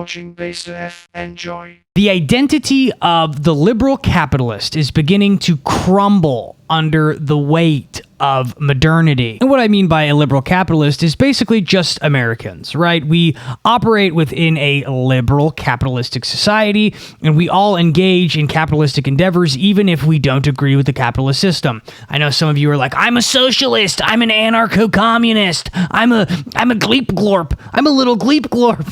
watching Base F. Enjoy. The identity of the liberal capitalist is beginning to crumble under the weight of modernity. And what I mean by a liberal capitalist is basically just Americans, right? We operate within a liberal capitalistic society, and we all engage in capitalistic endeavors even if we don't agree with the capitalist system. I know some of you are like, I'm a socialist, I'm an anarcho-communist, I'm a gleep glorp, I'm a little gleep glorp.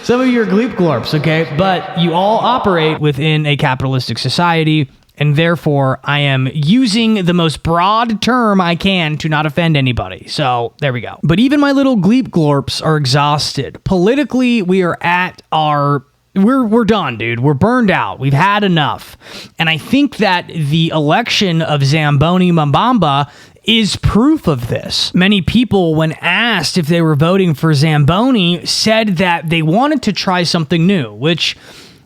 Some of you are gleep glorps, okay? But you all operate within a capitalistic society, and therefore I am using the most broad term I can to not offend anybody. So there we go. But even my little gleep glorps are exhausted. Politically, we are at our... We're done, dude. We're burned out. We've had enough. And I think that the election of Zamboni Mbamba is proof of this. Many people, when asked if they were voting for Zamboni, said that they wanted to try something new, which...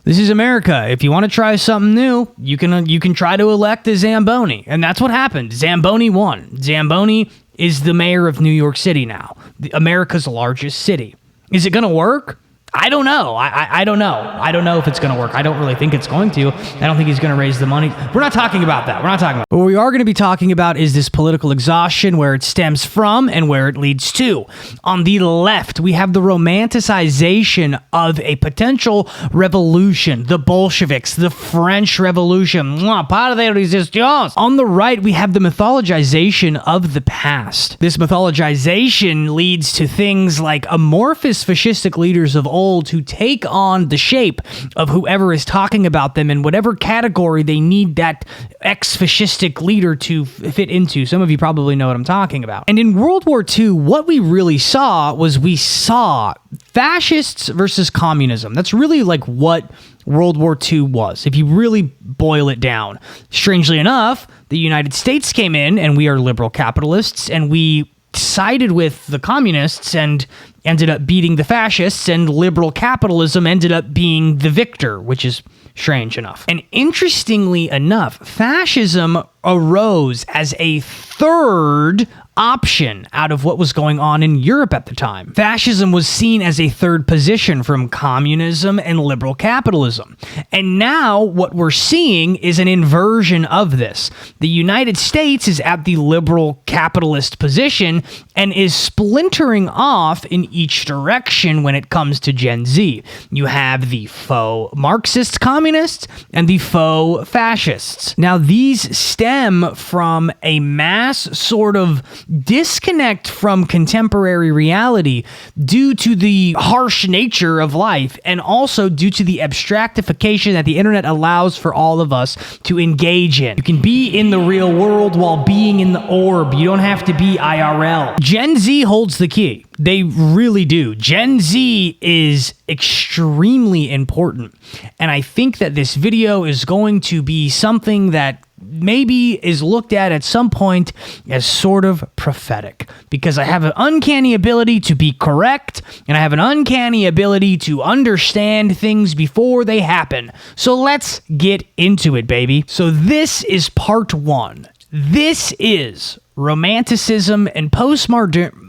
This is America. If you want to try something new, you can try to elect a Zamboni. And that's what happened. Zamboni won. Zamboni is the mayor of New York City now, America's largest city. Is it going to work? I don't know. I don't know. I don't know if it's going to work. I don't really think it's going to. I don't think he's going to raise the money. We're not talking about that. We're not talking about that. What we are going to be talking about is this political exhaustion, where it stems from and where it leads to. On the left, we have the romanticization of a potential revolution, the Bolsheviks, the French Revolution. Part of the resistance. On the right, we have the mythologization of the past. This mythologization leads to things like amorphous fascistic leaders of old who take on the shape of whoever is talking about them in whatever category they need that ex-fascistic leader to fit into. Some of you probably know what I'm talking about. And in World War II, what we really saw was we saw fascists versus communism. That's really like what World War II was, if you really boil it down. Strangely enough, the United States came in, and we are liberal capitalists, and we sided with the communists and ended up beating the fascists, and liberal capitalism ended up being the victor, which is strange enough. And interestingly enough, fascism arose as a third option out of what was going on in Europe at the time. Fascism was seen as a third position from communism and liberal capitalism. And now what we're seeing is an inversion of this. The United States is at the liberal capitalist position and is splintering off in each direction when it comes to Gen Z. You have the faux Marxist communists and the faux fascists. Now, these stem from a mass sort of disconnect from contemporary reality due to the harsh nature of life, and also due to the abstractification that the internet allows for all of us to engage in. You can be in the real world while being in the orb. You don't have to be IRL. Gen Z holds the key. They really do. Gen Z is extremely important. And I think that this video is going to be something that maybe is looked at some point as sort of prophetic, because I have an uncanny ability to be correct, and I have an uncanny ability to understand things before they happen. So let's get into it, baby. So this is part one. This is romanticism and postmodern...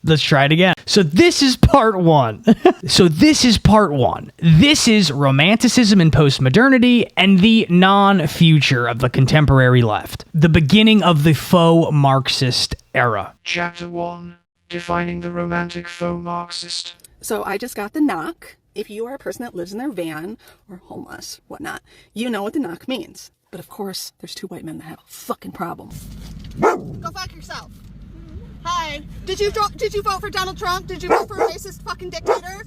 Let's try it again. So this is part one. This is romanticism and postmodernity and the non-future of the contemporary left. The beginning of the faux Marxist era. Chapter 1. Defining the romantic faux Marxist. So I just got the knock. If you are a person that lives in their van or homeless, whatnot, you know what the knock means. But of course, there's two white men that have a fucking problem. Go fuck yourself. Hi. Did you vote for Donald Trump? Did you vote for a racist fucking dictator?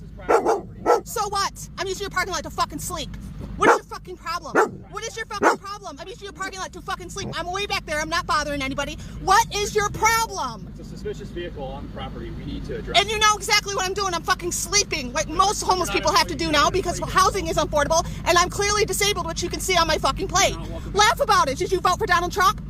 So what? I'm using your parking lot to fucking sleep. What is your fucking problem? What is your fucking problem? I'm using your parking lot to fucking sleep. I'm way back there. I'm not bothering anybody. What is your problem? It's a suspicious vehicle on the property. We need to address. And you know exactly what I'm doing. I'm fucking sleeping, like most homeless people have to do now because housing is affordable, and I'm clearly disabled, which you can see on my fucking plate. Laugh about it. Did you vote for Donald Trump?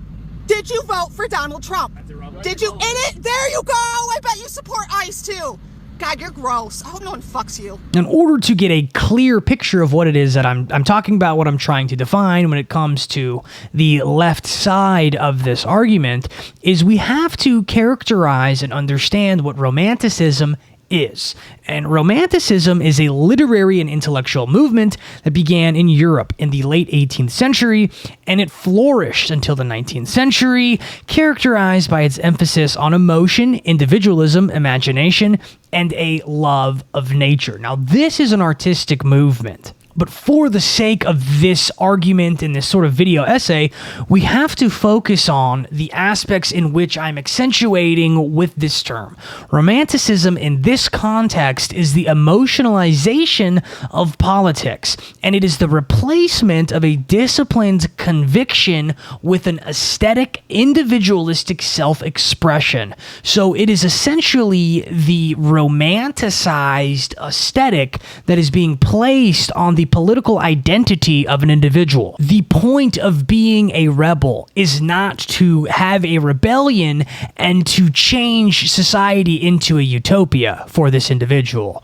Did you vote for Donald Trump? Did you in it? There you go. I bet you support ICE too. God, you're gross. I hope no one fucks you. In order to get a clear picture of what it is that I'm talking about, what I'm trying to define when it comes to the left side of this argument, is we have to characterize and understand what romanticism is. And Romanticism is a literary and intellectual movement that began in Europe in the late 18th century, and it flourished until the 19th century, characterized by its emphasis on emotion, individualism, imagination, and a love of nature. Now, this is an artistic movement. But for the sake of this argument in this sort of video essay, we have to focus on the aspects in which I'm accentuating with this term. Romanticism in this context is the emotionalization of politics, and it is the replacement of a disciplined conviction with an aesthetic, individualistic self-expression. So it is essentially the romanticized aesthetic that is being placed on the political identity of an individual. The point of being a rebel is not to have a rebellion and to change society into a utopia for this individual.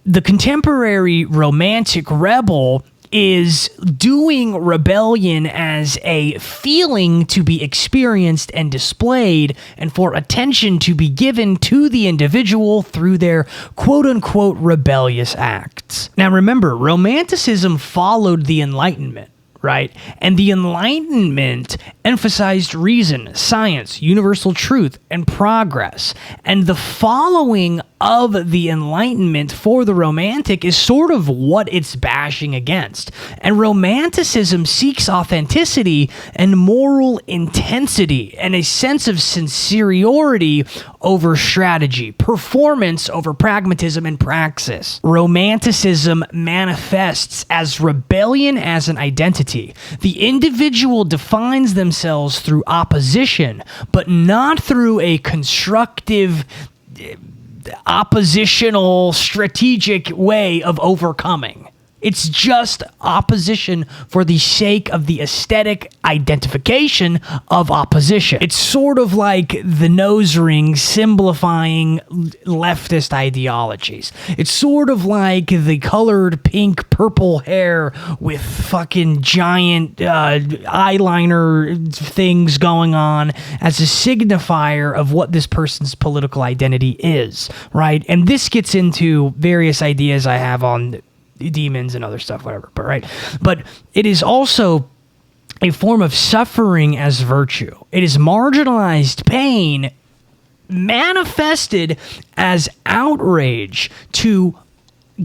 The contemporary romantic rebel is doing rebellion as a feeling to be experienced and displayed, and for attention to be given to the individual through their quote-unquote rebellious acts. Now remember, Romanticism followed the Enlightenment, right? And the Enlightenment emphasized reason, science, universal truth, and progress. And the following of the Enlightenment for the Romantic is sort of what it's bashing against. And Romanticism seeks authenticity and moral intensity and a sense of sincerity over strategy, performance over pragmatism and praxis. Romanticism manifests as rebellion as an identity. The individual defines themselves through opposition, but not through a constructive, oppositional, strategic way of overcoming. It's just opposition for the sake of the aesthetic identification of opposition. It's sort of like the nose ring simplifying leftist ideologies. It's sort of like the colored pink purple hair with fucking giant eyeliner things going on as a signifier of what this person's political identity is, right? And this gets into various ideas I have on demons and other stuff, whatever, but it is also a form of suffering as virtue. It is marginalized pain manifested as outrage to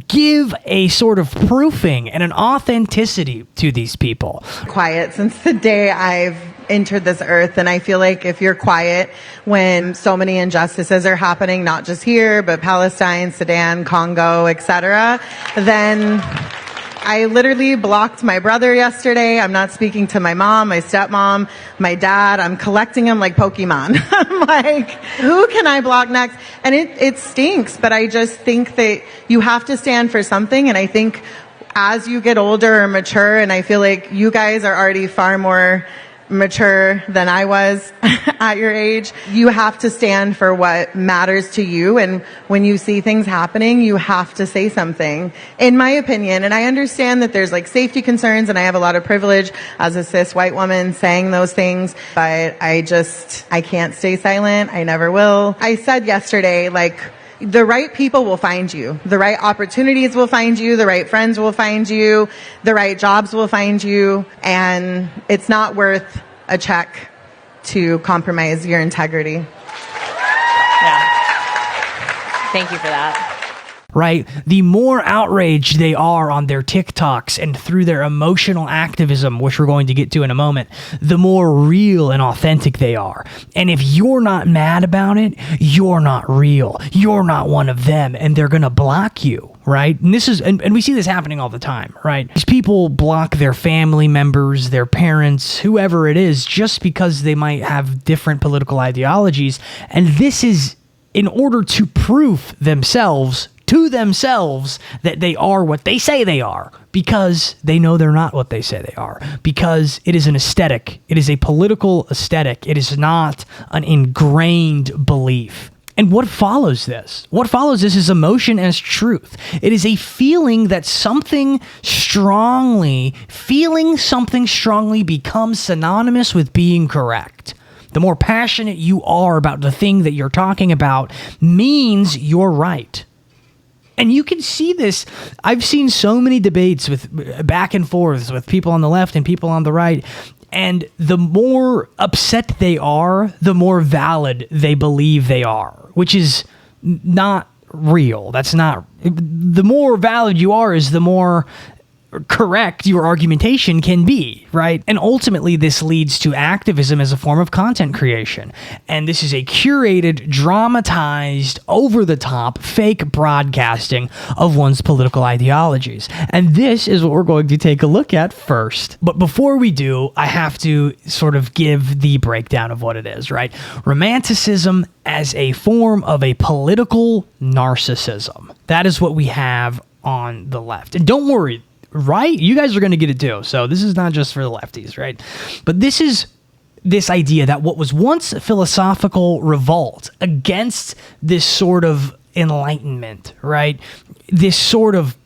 give a sort of proofing and an authenticity to these people. Quiet since the day I've entered this earth, and I feel like if you're quiet when so many injustices are happening, not just here, but Palestine, Sudan, Congo, etc., then I literally blocked my brother yesterday. I'm not speaking to my mom, my stepmom, my dad. I'm collecting them like Pokemon. I'm like, who can I block next? And it stinks, but I just think that you have to stand for something. And I think as you get older or mature, and I feel like you guys are already far more mature than I was at your age, you have to stand for what matters to you. And when you see things happening, you have to say something, in my opinion. And I understand that there's like safety concerns, and I have a lot of privilege as a cis white woman saying those things, but I can't stay silent. I never will. I said yesterday, like, the right people will find you. The right opportunities will find you. The right friends will find you. The right jobs will find you. And it's not worth a check to compromise your integrity. Yeah. Thank you for that. Right? The more outraged they are on their TikToks and through their emotional activism, which we're going to get to in a moment, the more real and authentic they are. And if you're not mad about it, you're not real. You're not one of them, and they're going to block you, right? And this is, and we see this happening all the time, right? These people block their family members, their parents, whoever it is, just because they might have different political ideologies. And this is in order to prove themselves to themselves that they are what they say they are, because they know they're not what they say they are, because it is an aesthetic. It is a political aesthetic. It is not an ingrained belief. And what follows this? What follows this is emotion as truth. It is a feeling that feeling something strongly becomes synonymous with being correct. The more passionate you are about the thing that you're talking about means you're right. And you can see this. I've seen so many debates with back and forths with people on the left and people on the right. And the more upset they are, the more valid they believe they are, which is not real. That's not. The more valid you are is the more correct your argumentation can be, right? And ultimately, this leads to activism as a form of content creation. And this is a curated, dramatized, over-the-top, fake broadcasting of one's political ideologies. And this is what we're going to take a look at first. But before we do, I have to sort of give the breakdown of what it is, right? Romanticism as a form of a political narcissism. That is what we have on the left. And don't worry, right? You guys are going to get it too. So this is not just for the lefties, right? But this is this idea that what was once a philosophical revolt against this sort of enlightenment, right? This sort of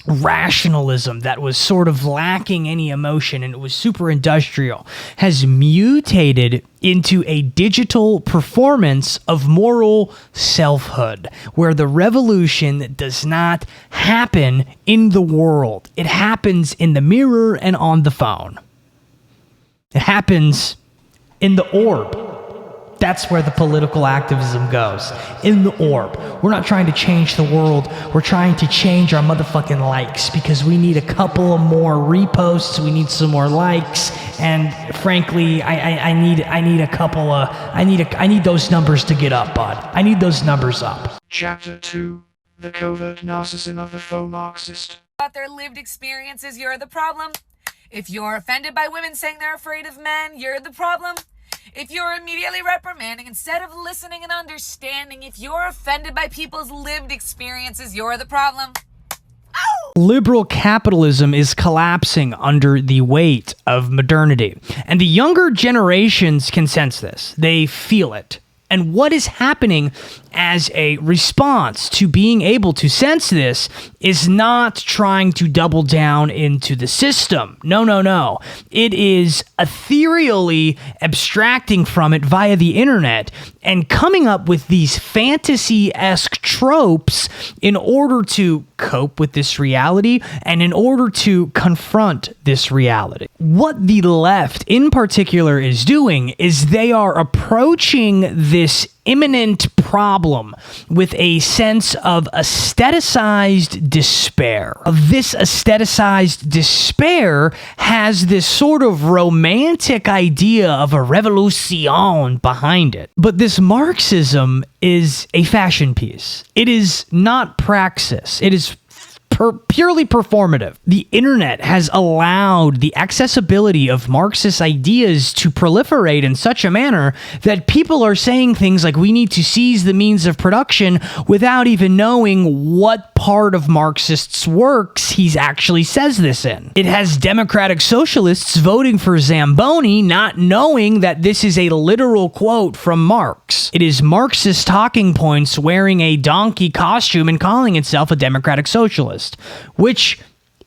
rationalism that was sort of lacking any emotion and it was super industrial has mutated into a digital performance of moral selfhood, where the revolution does not happen in the world. It happens in the mirror and on the phone. It happens in the orb. That's where the political activism goes. In the orb. We're not trying to change the world. We're trying to change our motherfucking likes because we need a couple of more reposts. We need some more likes. And frankly, I need those numbers to get up, bud. I need those numbers up. Chapter 2. The Covert Narcissism of the Faux Marxist. About their lived experiences, you're the problem. If you're offended by women saying they're afraid of men, you're the problem. If you're immediately reprimanding instead of listening and understanding, if you're offended by people's lived experiences, you're the problem. Liberal capitalism is collapsing under the weight of modernity. And the younger generations can sense this. They feel it. And what is happening as a response to being able to sense this is not trying to double down into the system. No. It is ethereally abstracting from it via the internet and coming up with these fantasy-esque tropes in order to cope with this reality and in order to confront this reality. What the left in particular is doing is they are approaching this imminent problem with a sense of aestheticized despair. This aestheticized despair has this sort of romantic idea of a revolution behind it. But this Marxism is a fashion piece. It is not praxis. It is purely performative. The internet has allowed the accessibility of Marxist ideas to proliferate in such a manner that people are saying things like we need to seize the means of production without even knowing what part of Marxist's works he actually says this in. It has democratic socialists voting for Zamboni not knowing that this is a literal quote from Marx. It is Marxist talking points wearing a donkey costume and calling itself a democratic socialist. Which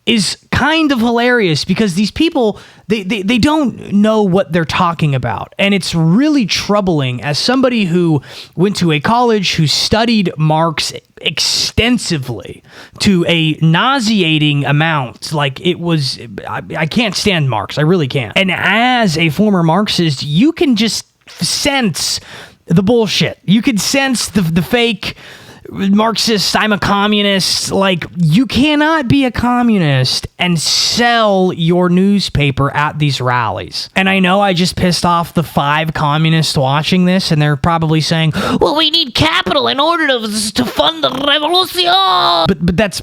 is kind of hilarious because these people, they don't know what they're talking about. And it's really troubling as somebody who went to a college who studied Marx extensively to a nauseating amount. Like it was, I can't stand Marx. I really can't. And as a former Marxist, you can just sense the bullshit. You can sense the fake Marxist, I'm a communist. Like, you cannot be a communist and sell your newspaper at these rallies. And I know I just pissed off the 5 communists watching this, and they're probably saying, well, we need capital in order to fund the revolution. But that's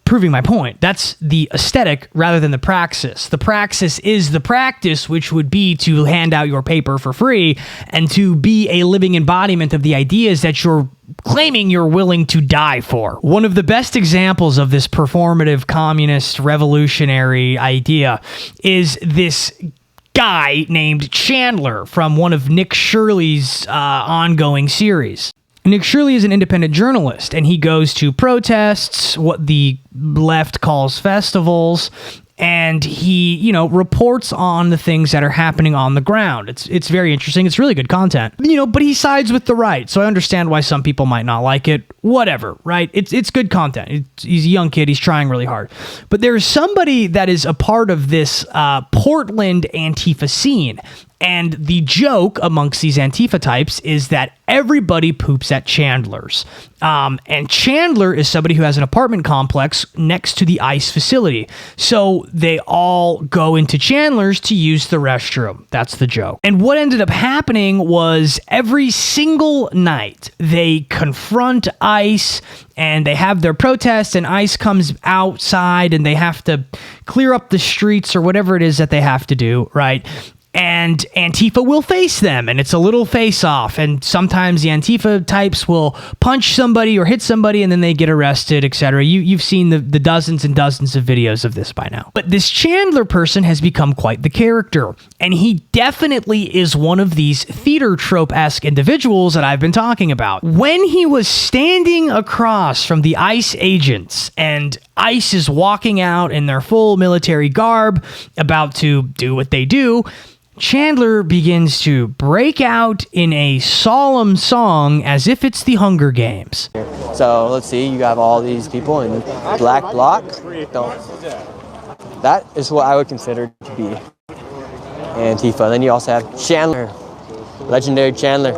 proving my point. That's the aesthetic rather than the praxis. The praxis is the practice, which would be to hand out your paper for free and to be a living embodiment of the ideas that you're claiming you're willing to die for. One of the best examples of this performative communist revolutionary idea is this guy named Chandler from one of Nick Shirley's ongoing series. Nick Shirley is an independent journalist, and he goes to protests, what the left calls festivals, and he, reports on the things that are happening on the ground. It's very interesting. It's really good content. But he sides with the right, so I understand why some people might not like it. whatever, right? It's good content. He's a young kid. He's trying really hard. But there's somebody that is a part of this Portland Antifa scene. And the joke amongst these Antifa types is that everybody poops at Chandler's. And Chandler is somebody who has an apartment complex next to the ICE facility. So they all go into Chandler's to use the restroom. That's the joke. And what ended up happening was every single night they confront ICE and they have their protests, and ICE comes outside and they have to clear up the streets or whatever it is that they have to do, right? And Antifa will face them, and it's a little face-off. And sometimes the Antifa types will punch somebody or hit somebody, and then they get arrested, etc. You've seen the dozens and dozens of videos of this by now. But this Chandler person has become quite the character, and he definitely is one of these theater trope-esque individuals that I've been talking about. When he was standing across from the ICE agents, and ICE is walking out in their full military garb, about to do what they do, Chandler begins to break out in a solemn song as if it's the Hunger Games. So let's see, you have all these people in black bloc. That is what I would consider to be Antifa. Then you also have Chandler, legendary Chandler.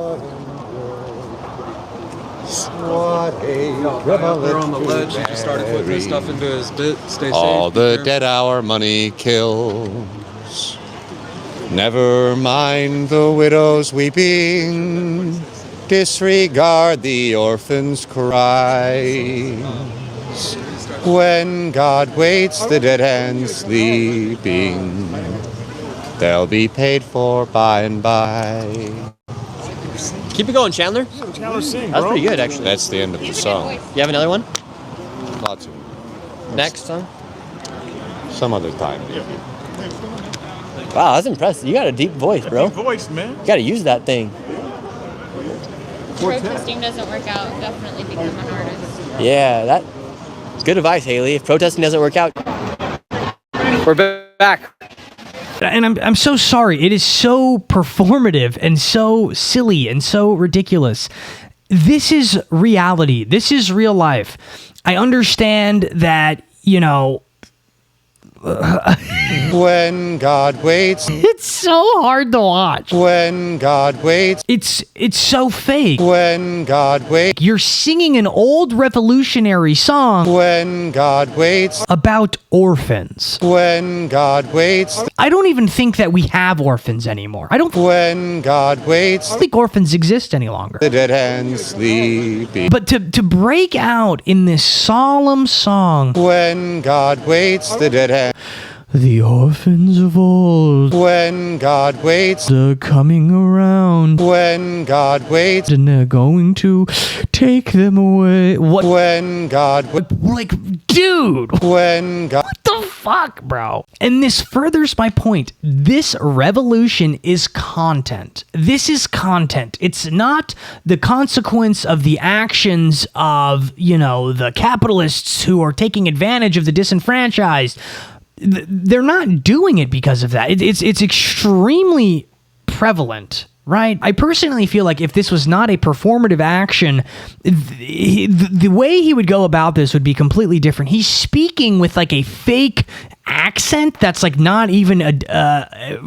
What a revelation. We're on the ledge. He just started putting his stuff into his bit. Stay safe. All the dead our money kills. Never mind the widows weeping. Disregard the orphans' cries. When God waits the dead and sleeping, they'll be paid for by and by. Keep it going, Chandler. Chandler sing, That's pretty good, actually. That's the end of the song. You have another one? Lots of them. Next song? Some other time. Wow, that's impressive. You got a deep voice, bro. Deep voice, man. You got to use that thing. Protesting doesn't work out, definitely become an artist. Yeah, that's good advice, Haley. If protesting doesn't work out, we're back. And I'm so sorry. It is so performative and so silly and so ridiculous. This is reality. This is real life. I understand that, you know, When God waits. it's so hard to watch. When God waits. It's so fake. When God waits. You're singing an old revolutionary song When God waits. about orphans. When God waits. I don't even think that we have orphans anymore. I don't When God waits. think orphans exist any longer. The dead and sleepy. But to break out in this solemn song, When God waits. The dead and. the orphans of old When God waits. are coming around, When God waits. and they're going to take them away. What? When God waits. Like, dude, When God. what the fuck, bro? And this furthers my point. This revolution is content. This is content. It's not the consequence of the actions of, you know, the capitalists who are taking advantage of the disenfranchised. They're not doing it because of that. It's extremely prevalent, right? I personally feel like if this was not a performative action, the way he would go about this would be completely different. He's speaking with like a fake accent that's like not even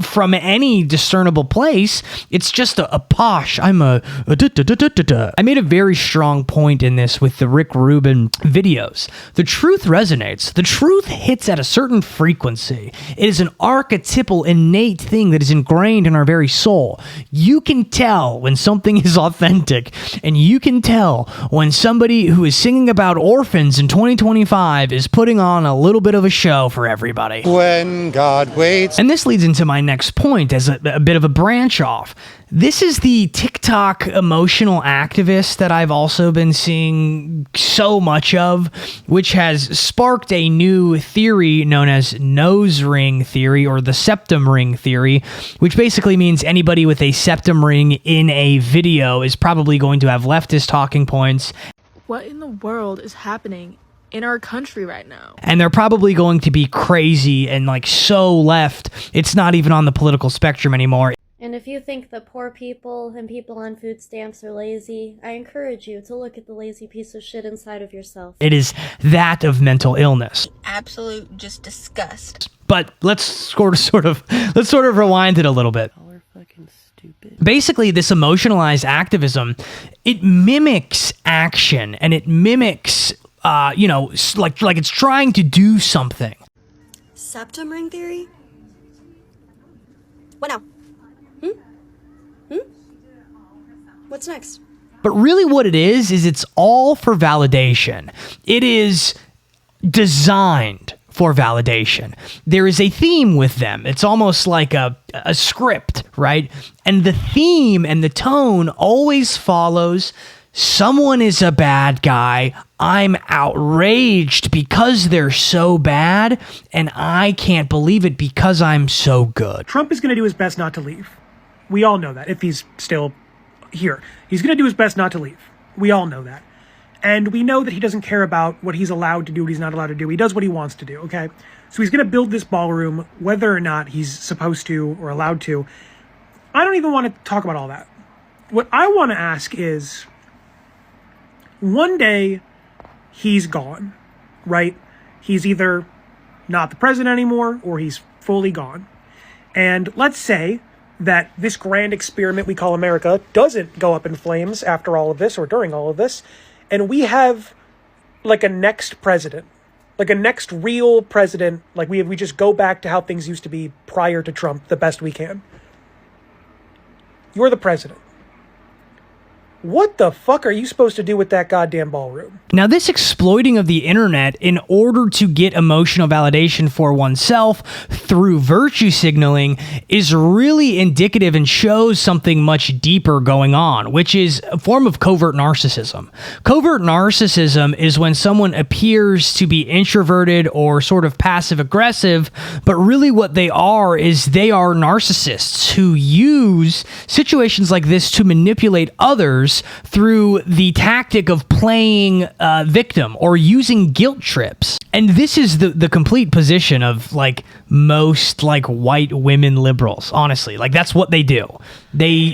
from any discernible place. It's just a posh. I made a very strong point in this with the Rick Rubin videos. The truth resonates. The truth hits at a certain frequency. It is an archetypal, innate thing that is ingrained in our very soul. You can tell when something is authentic, and you can tell when somebody who is singing about orphans in 2025 is putting on a little bit of a show for everybody. When God waits. And this leads into my next point as a bit of a branch off. This is the TikTok emotional activist that I've also been seeing so much of, which has sparked a new theory known as nose ring theory, or the septum ring theory, which basically means anybody with a septum ring in a video is probably going to have leftist talking points. What in the world is happening in our country right now? And they're probably going to be crazy and like so left, it's not even on the political spectrum anymore. And if you think that poor people and people on food stamps are lazy, I encourage you to look at the lazy piece of shit inside of yourself. It is that of mental illness. Absolute just disgust. But let's sort of rewind it a little bit. We're fucking stupid. Basically, this emotionalized activism, it mimics action, and it mimics, like it's trying to do something. Septum ring theory? What now? What's next? But really what it is it's all for validation. It is designed for validation. There is a theme with them. It's almost like a script, right? And the theme and the tone always follows: someone is a bad guy, I'm outraged because they're so bad, and I can't believe it because I'm so good. Trump is going to do his best not to leave. We all know that, if he's still here. He's going to do his best not to leave. We all know that. And we know that he doesn't care about what he's allowed to do, what he's not allowed to do. He does what he wants to do, okay? So he's going to build this ballroom, whether or not he's supposed to or allowed to. I don't even want to talk about all that. What I want to ask is, one day, he's gone, right? He's either not the president anymore, or he's fully gone. And let's say that this grand experiment we call America doesn't go up in flames after all of this, or during all of this, and we have like a next president, like a next real president, like we just go back to how things used to be prior to Trump the best we can. You're the president. What the fuck are you supposed to do with that goddamn ballroom? Now, this exploiting of the internet in order to get emotional validation for oneself through virtue signaling is really indicative and shows something much deeper going on, which is a form of covert narcissism. Covert narcissism is when someone appears to be introverted or sort of passive-aggressive, but really what they are is they are narcissists who use situations like this to manipulate others through the tactic of playing victim or using guilt trips. And this is the complete position of like most like white women liberals, honestly. Like that's what they do. They're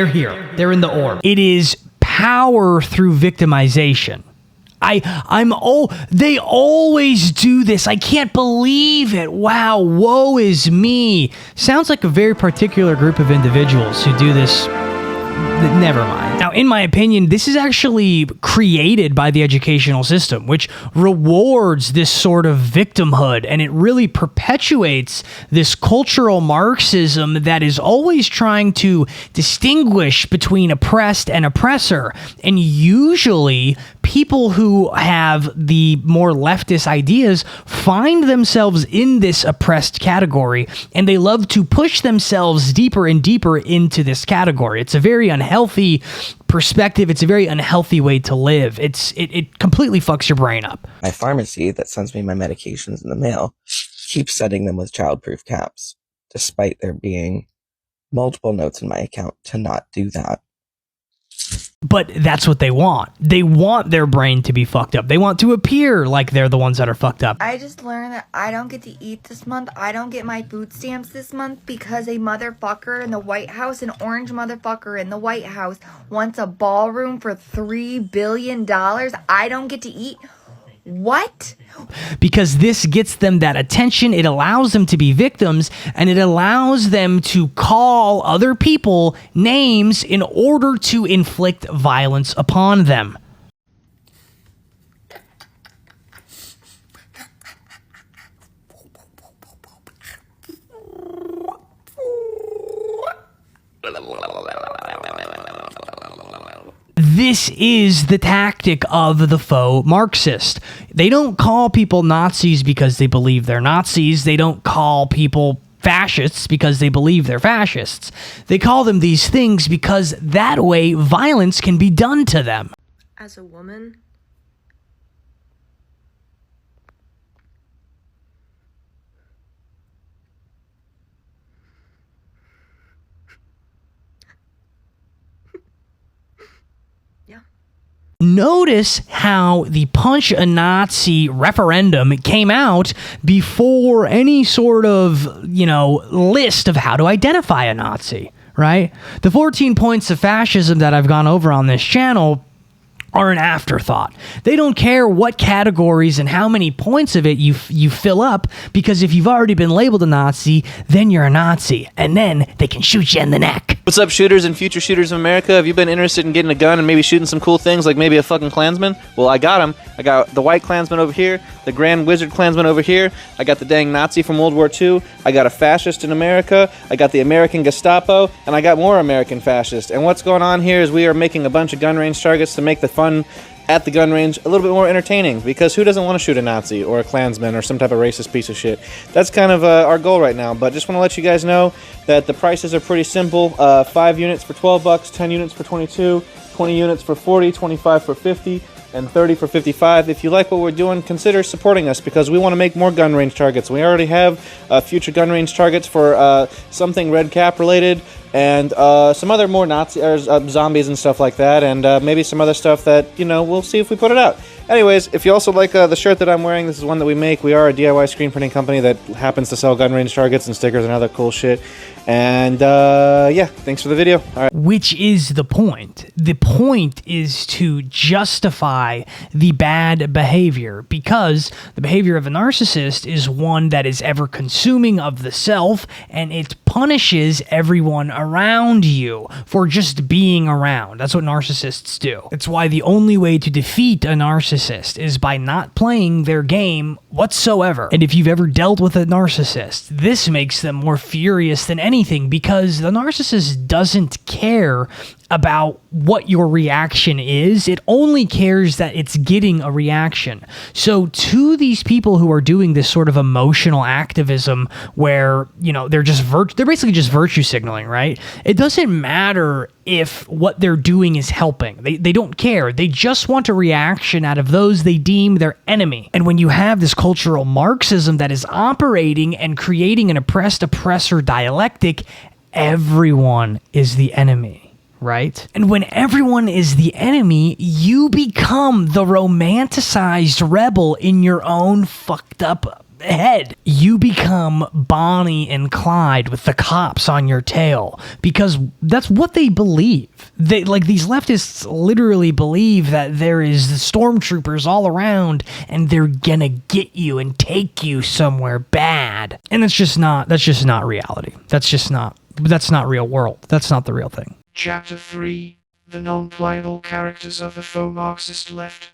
here. They're in the orb. It is power through victimization. They always do this. I can't believe it. Wow, woe is me. Sounds like a very particular group of individuals who do this. Never mind. Now, in my opinion, this is actually created by the educational system, which rewards this sort of victimhood, and it really perpetuates this cultural Marxism that is always trying to distinguish between oppressed and oppressor. And usually, people who have the more leftist ideas find themselves in this oppressed category, and they love to push themselves deeper and deeper into this category. It's a very unhealthy perspective. It's a very unhealthy way to live. It completely fucks your brain up. My pharmacy that sends me my medications in the mail keeps sending them with childproof caps, despite there being multiple notes in my account to not do that. But that's what they want. They want their brain to be fucked up. They want to appear like they're the ones that are fucked up. I just learned that I don't get to eat this month. I don't get my food stamps this month because a motherfucker in the White House, an orange motherfucker in the White House, wants a ballroom for $3 billion. I don't get to eat. What? Because this gets them that attention, it allows them to be victims, and it allows them to call other people names in order to inflict violence upon them. This is the tactic of the faux Marxist. They don't call people Nazis because they believe they're Nazis. They don't call people fascists because they believe they're fascists. They call them these things because that way violence can be done to them. As a woman, Notice how the Punch a Nazi referendum came out before any sort of, list of how to identify a Nazi, right? The 14 points of fascism that I've gone over on this channel are an afterthought. They don't care what categories and how many points of it you fill up, because if you've already been labeled a Nazi, then you're a Nazi, and then they can shoot you in the neck. What's up, shooters and future shooters of America? Have you been interested in getting a gun and maybe shooting some cool things, like maybe a fucking Klansman? Well, I got him. I got the White Klansman over here, the Grand Wizard Klansman over here, I got the dang Nazi from World War II, I got a fascist in America, I got the American Gestapo, and I got more American fascists. And what's going on here is we are making a bunch of gun range targets to make the fun at the gun range a little bit more entertaining, because who doesn't want to shoot a Nazi or a Klansman or some type of racist piece of shit? That's kind of our goal right now, but just want to let you guys know that the prices are pretty simple. 5 units for 12 bucks, 10 units for 22, 20 units for 40, 25 for 50, and 30 for 55. If you like what we're doing, consider supporting us, because we want to make more gun range targets. We already have future gun range targets for something Red Cap related, and some other more Nazi or zombies and stuff like that, and maybe some other stuff that, we'll see if we put it out. Anyways, if you also like the shirt that I'm wearing, this is one that we make. We are a DIY screen printing company that happens to sell gun range targets and stickers and other cool shit. And yeah, thanks for the video. All right. Which is the point. The point is to justify the bad behavior, because the behavior of a narcissist is one that is ever consuming of the self, and it punishes everyone around you for just being around. That's what narcissists do. It's why the only way to defeat a narcissist is by not playing their game whatsoever. And if you've ever dealt with a narcissist, this makes them more furious than anything, because the narcissist doesn't care about what your reaction is. It only cares that it's getting a reaction. So to these people who are doing this sort of emotional activism where, they're basically just virtue signaling, right? It doesn't matter if what they're doing is helping. They don't care. They just want a reaction out of those they deem their enemy. And when you have this cultural Marxism that is operating and creating an oppressor dialectic, everyone is the enemy. Right? And when everyone is the enemy, you become the romanticized rebel in your own fucked up head. You become Bonnie and Clyde with the cops on your tail, because that's what they believe. These leftists literally believe that there is the stormtroopers all around and they're gonna get you and take you somewhere bad. And that's just not reality. That's not real world. That's not the real thing. Chapter 3. The non-playable characters of the faux Marxist left.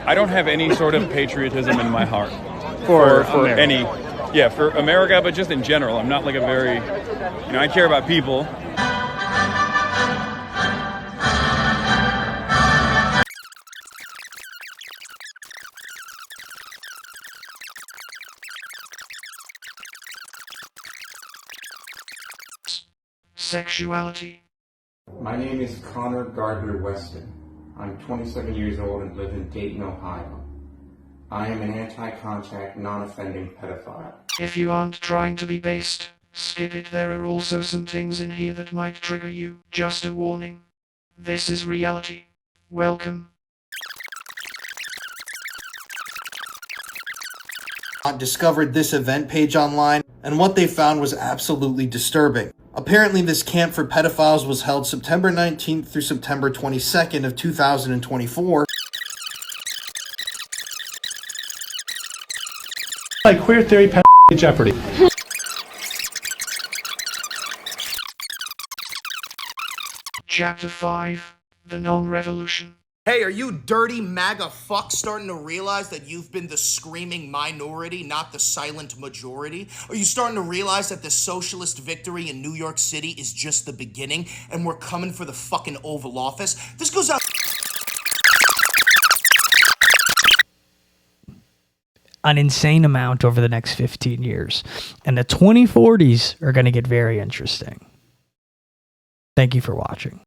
I don't have any sort of patriotism in my heart For for America. for America, but just in general. I'm not like a very, I care about people. Sexuality. My name is Connor Gardner Weston. I'm 27 years old and live in Dayton, Ohio. I am an anti-contact, non-offending pedophile. If you aren't trying to be based, skip it. There are also some things in here that might trigger you. Just a warning. This is reality. Welcome. Discovered this event page online, and what they found was absolutely disturbing. Apparently, this camp for pedophiles was held September 19th through September 22nd of 2024. Like queer theory, Jeopardy. Chapter 5. The Non-Revolution. Hey, are you dirty MAGA fucks starting to realize that you've been the screaming minority, not the silent majority? Are you starting to realize that the socialist victory in New York City is just the beginning and we're coming for the fucking Oval Office? This goes out... An insane amount over the next 15 years. And the 2040s are going to get very interesting. Thank you for watching.